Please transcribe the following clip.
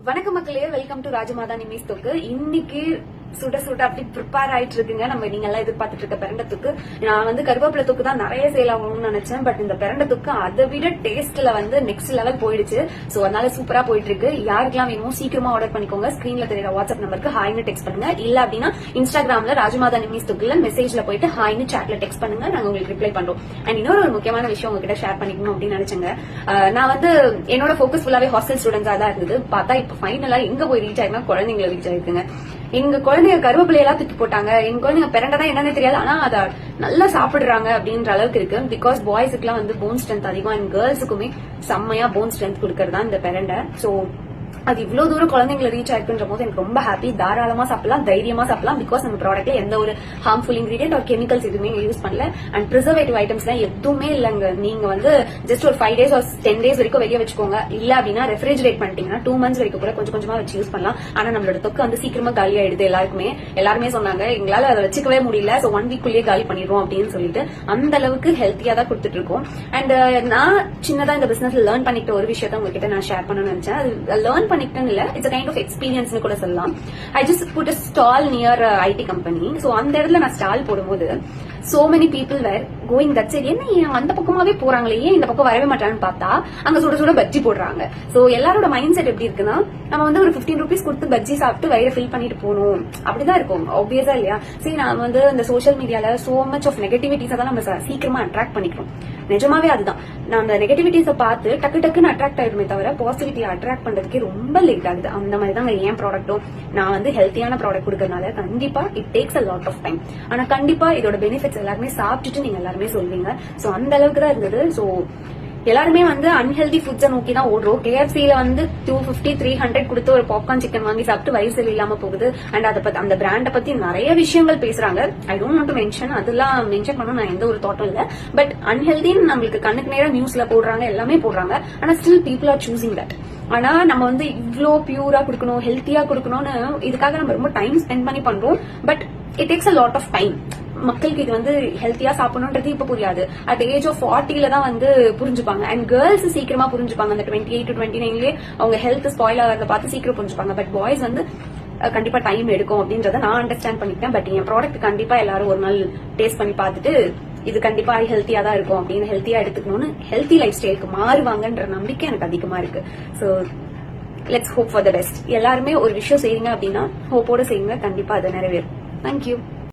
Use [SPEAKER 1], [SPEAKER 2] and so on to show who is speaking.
[SPEAKER 1] வணக்கம் மக்களே, welcome to Rajmata நிமிஸ் தொக்கு. இன்னைக்கு சுட சுட அப்படி ப்ரிப்பேர் ஆயிட்டு இருக்குங்க. நம்ம நீங்க எல்லாம் எதிர்பார்த்துட்டு இருக்க பிரண்ட தொக்கு. நான் வந்து கருவேப்பிலை தொக்கு தான் நிறைய சேல் ஆகணும்னு நினைச்சேன். பட் இந்த பிரண்ட தொக்கு அதை விட டேஸ்ட்ல வந்து நெக்ஸ்ட் லெவல் போயிடுச்சு. சோ அதனால சூப்பரா போயிட்டு இருக்கு. யாருக்கெல்லாம் வேணுமோ சீக்கிரமா ஆர்டர் பண்ணிக்கோங்க. ஸ்கிரீன்ல தெரியற வாட்ஸ்அப் நம்பருக்கு ஹாய்னு டெக்ஸ்ட் பண்ணுங்க. இல்ல அப்படின்னா இன்ஸ்டாகிராம்ல ராஜமாதா நிமிஸ் தொக்குல மெசேஜ்ல போயிட்டு ஹாய்னு சாட்ல டெக்ஸ்ட் பண்ணுங்க. நாங்க உங்களுக்கு ரிப்ளை பண்றோம். அண்ட் இன்னொரு ஒரு முக்கியமான விஷயம் உங்ககிட்ட ஷேர் பண்ணிக்கணும் அப்படின்னு நினைச்சேங்க. நான் வந்து என்னோட போக்கஸ் ஃபுல்லாவே ஹாஸ்டல் ஸ்டூடெண்ட்ஸா தான் இருந்தது. பார்த்தா இப்ப ஃபைனலா எங்க போய் ரீச் ஆயிருந்தா குழந்தைங்களை ரீச் ஆயிருக்குங்க. எங்க குழந்தைங்க கருவேப்பிலை எல்லாம் தூக்கி போட்டாங்க. எங்க குழந்தைங்க பெரண்டா என்னன்னு தெரியாது, ஆனா அதை நல்லா சாப்பிடுறாங்க அப்படின்ற அளவுக்கு இருக்கு. பிகாஸ் பாய்ஸுக்கு எல்லாம் வந்து போன் ஸ்ட்ரென்த் அதிகம் அண்ட் கேர்ள்ஸுக்குமே செம்மையா போன் ஸ்ட்ரென்த் கொடுக்கறதா இந்த பெரண்டை. சோ அது இவ்வளவு தூரம் குழந்தைங்களை ரீச் ஆயிருக்குன்ற போது எனக்கு ரொம்ப ஹாப்பி. தாராளமா சாப்பிடலாம், தைரியமா சாப்பிடலாம். பிகாஸ் நம்ம ப்ராடக்ட்ல எந்த ஒரு ஹார்ம்ஃபுல் இன்கிரீடியன்ட் ஒரு கெமிக்கல்ஸ் எதுவுமே யூஸ் பண்ணல. அண்ட் ப்ரிசர்வேட்டிவ் ஐட்டம்ஸ் எல்லாம் எதுவுமே இல்லைங்க. நீங்க வந்து ஜஸ்ட் ஒரு 5 days or 10 days வரைக்கும் வெளியே வச்சுக்கோங்க. இல்ல அப்படின்னா ரெஃப்ரிஜரேட் பண்ணிட்டீங்கன்னா 2 months வரைக்கும் கூட கொஞ்சம் கொஞ்சமா வச்சு யூஸ் பண்ணலாம். ஆனா நம்மளோட தொக்கு வந்து சீக்கிரமா காலி ஆயிடுது. எல்லாருமே சொன்னாங்க எங்களால அதை வச்சுக்கவே முடியல. சோ 1 week குள்ளேயே காலி பண்ணிடுவோம் அப்படின்னு சொல்லிட்டு அந்த அளவுக்கு ஹெல்த்தியா தான் கொடுத்துட்டு இருக்கோம். அண்ட் நான் சின்னதா இந்த பிசினஸ் லேர்ன் பண்ணிட்ட ஒரு விஷயத்த உங்ககிட்ட நான் ஷேர் பண்ணணும்னு நினைச்சேன். அது லேர்ன் பண்ணிட்டேன்னு இல்ல, இட்ஸ் கைண்ட் ஆஃப் எக்ஸ்பீரியன்ஸ் கூட சொல்லலாம். I just put a stall near IT company. So அந்த இடத்துல நான் ஸ்டால் போடும்போது so many people were going that side. என்ன அந்த பக்கமாவே போறாங்களே, ஏன் இந்த பக்கம் வரவே மாட்டாங்கன்னு பார்த்தா அங்க சுட சுட பஜ்ஜி போடுறாங்க. சோ எல்லாரோட மைண்ட் செட் எப்படி இருக்குன்னா, நம்ம வந்து ஒரு 15 rupees கொடுத்து பஜ்ஜி சாப்பிட்டு வயிறு ஃபில் பண்ணிட்டு போகணும் அப்படிதான் இருக்கும். ஆப்வியஸா இல்லையா? சரி, நான் வந்து இந்த சோசியல் மீடியால சோ மச் ஆஃப் நெகட்டிவிட்டிஸ் தான் நம்ம சீக்கிரமா அட்ராக்ட் பண்ணிக்கிறோம். நிஜமாவே அதுதான். நான் அந்த நெகட்டிவிட்டிஸை பார்த்து டக்கு டக்குன்னு அட்ராக்ட் ஆயிடுமே தவிர பாசிட்டிவிட்டியை அட்ராக்ட் பண்றதுக்கே ரொம்ப லேட் ஆகுது. அந்த மாதிரி தான் என் ப்ராடக்ட்டும். நான் வந்து ஹெல்த்தியான ப்ராடக்ட் கொடுக்கறதுனால கண்டிப்பா it takes a lot of time. ஆனா கண்டிப்பா இதோட பெனிஃபிட்ஸ் எல்லாருமே சாப்பிட்டுட்டு நீங்க எல்லாருமே சொல்வீங்க. சோ அந்த அளவுக்கு தான் இருந்தது. சோ எல்லாருமே வந்து அன்ஹெல்தி ஃபுட்ஸை நோக்கி தான் ஓடுறோம். KFCல வந்து 250-300 கொடுத்து ஒரு பாப்கார்ன் சிக்கன் வாங்கி சாப்பிட்டு வயிறு சரி இல்லாம போகுது. அண்ட் அதை பத்தி அந்த பிராண்டை பத்தி நிறைய விஷயங்கள் பேசுறாங்க. I don't want to mention, அதெல்லாம் மென்ஷன் பண்ண நான் எந்த ஒரு தாட்டும் இல்ல. பட் அன்ஹெல்தின்னு நம்மளுக்கு கண்ணுக்கு நேரம் நியூஸ்ல போடுறாங்க, எல்லாமே போடுறாங்க. ஆனா still people are choosing that. ஆனா நம்ம வந்து இவ்ளோ பியூரா கொடுக்கணும், ஹெல்த்தியா கொடுக்கணும்னு இதுக்காக நம்ம ரொம்ப டைம் ஸ்பெண்ட் பண்ணி பண்றோம். But it takes a lot of time. மக்களுக்கு இது வந்து ஹெல்த்தியா சாப்பிடணும்ன்றது இப்ப புரியாது. அட் ஏஜ் ஆஃப் 40ல தான் வந்து புரிஞ்சுப்பாங்க. அண்ட் கேர்ள்ஸ் சீக்கிரமா புரிஞ்சுப்பாங்க. அந்த 28 to 29லயே அவங்க ஹெல்த் ஸ்பாயில் ஆகிறத பார்த்து சீக்கிரம் புரிஞ்சுப்பாங்க. பட் பாய்ஸ் வந்து கண்டிப்பா டைம் எடுக்கும் அப்படின்றத நான் அண்டர்ஸ்டாண்ட் பண்ணிக்கிட்டேன். பட் என் ப்ராடக்ட் கண்டிப்பா எல்லாரும் ஒரு நாள் டேஸ்ட் பண்ணி பார்த்துட்டு இது கண்டிப்பா ஹெல்த்தியா தான் இருக்கும் அப்படின்னு ஹெல்த்தியா எடுத்துக்கணும்னு ஹெல்த்தி லைஃப் ஸ்டைலுக்கு மாறுவாங்கன்ற நம்பிக்கை எனக்கு அதிகமா இருக்கு. So let's hope for the best. எல்லாருமே ஒரு விஷயம் செய்யுங்க அப்படின்னா ஹோப்போட செய்யுங்க, கண்டிப்பா அது நிறைவேறும். தேங்க்யூ.